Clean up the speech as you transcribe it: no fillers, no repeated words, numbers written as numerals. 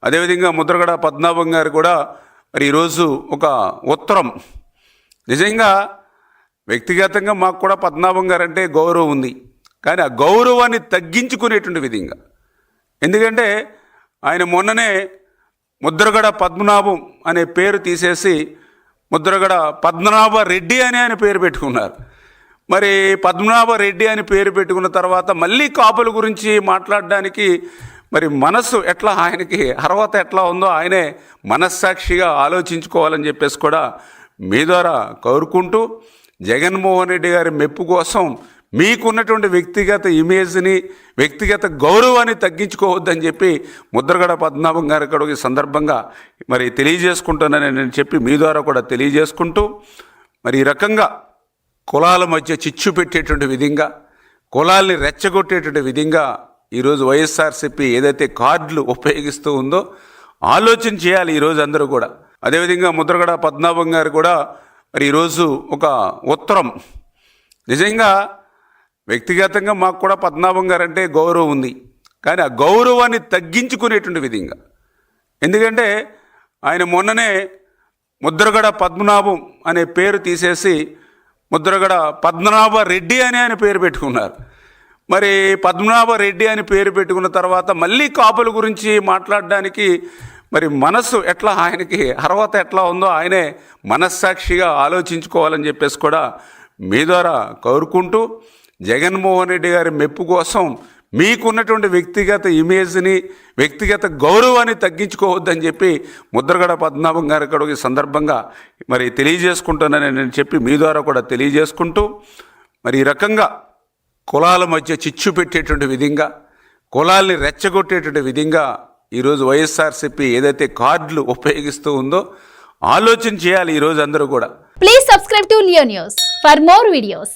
అదేవిధంగా ముద్రగడ పద్మనాభం గారు కూడా మరి ఈరోజు ఒక ఉత్తరం, నిజంగా వ్యక్తిగతంగా మాకు కూడా పద్మనాభం గారు అంటే గౌరవం ఉంది, కానీ ఆ గౌరవాన్ని తగ్గించుకునేటువంటి విధంగా, ఎందుకంటే ఆయన మొన్ననే ముద్రగడ పద్మనాభం అనే పేరు తీసేసి ముద్రగడ పద్మనాభ రెడ్డి అని ఆయన పేరు పెట్టుకున్నారు. మరి పద్మనాభ రెడ్డి అని పేరు పెట్టుకున్న తర్వాత మళ్ళీ కాపుల గురించి మాట్లాడడానికి మరి మనస్సు ఎట్లా, ఆయనకి అర్హత ఎట్లా ఉందో ఆయనే మనస్సాక్షిగా ఆలోచించుకోవాలని చెప్పేసి కూడా మీ ద్వారా కోరుకుంటూ, జగన్మోహన్ రెడ్డి గారి మెప్పు కోసం మీకున్నటువంటి వ్యక్తిగత ఇమేజ్ని, వ్యక్తిగత గౌరవాన్ని తగ్గించుకోవద్దని చెప్పి ముద్రగడ పద్మనాభం గారి కూడా ఈ సందర్భంగా మరి తెలియజేసుకుంటానని నేను చెప్పి మీ ద్వారా కూడా తెలియజేసుకుంటూ, మరి ఈ రకంగా కులాల మధ్య చిచ్చు పెట్టేటువంటి విధంగా, కులాల్ని రెచ్చగొట్టేటువంటి విధంగా ఈరోజు వైఎస్ఆర్సీపీ ఏదైతే కార్డులు ఉపయోగిస్తూ ఉందో ఆలోచన చేయాలి ఈరోజు అందరూ కూడా. అదేవిధంగా ముద్రగడ పద్మనాభం గారు కూడా మరి ఈరోజు ఒక ఉత్తరం, నిజంగా వ్యక్తిగతంగా మాకు కూడా పద్మనాభం గారు అంటే గౌరవం ఉంది, కానీ ఆ గౌరవాన్ని తగ్గించుకునేటువంటి విధంగా, ఎందుకంటే ఆయన మొన్ననే ముద్రగడ పద్మనాభం అనే పేరు తీసేసి ముద్రగడ పద్మనాభ రెడ్డి అని ఆయన పేరు పెట్టుకున్నారు. మరి పద్మనాభ రెడ్డి అని పేరు పెట్టుకున్న తర్వాత మళ్ళీ కాపుల గురించి మాట్లాడడానికి మరి మనస్సు ఎట్లా, ఆయనకి అర్హత ఎట్లా ఉందో ఆయనే మనస్సాక్షిగా ఆలోచించుకోవాలని చెప్పేసి కూడా మీ ద్వారా కోరుకుంటూ, జగన్మోహన్ రెడ్డి గారి మెప్పు కోసం మీకున్నటువంటి వ్యక్తిగత ఇమేజ్ని, వ్యక్తిగత గౌరవాన్ని తగ్గించుకోవద్దని చెప్పి ముద్రగడ పద్మనాభం గారి కూడా ఈ సందర్భంగా మరి తెలియజేసుకుంటానని నేను చెప్పి మీ ద్వారా కూడా తెలియజేసుకుంటూ, మరి ఈ రకంగా కులాల మధ్య చిచ్చు పెట్టేటువంటి విధంగా, కులాల్ని రెచ్చగొట్టేటువంటి విధంగా ఈరోజు వైఎస్ఆర్సీపీ ఏదైతే కార్డులు ఉపయోగిస్తూ ఉందో ఆలోచన చేయాలి ఈరోజు అందరూ కూడా. Please subscribe to Leo news for more videos.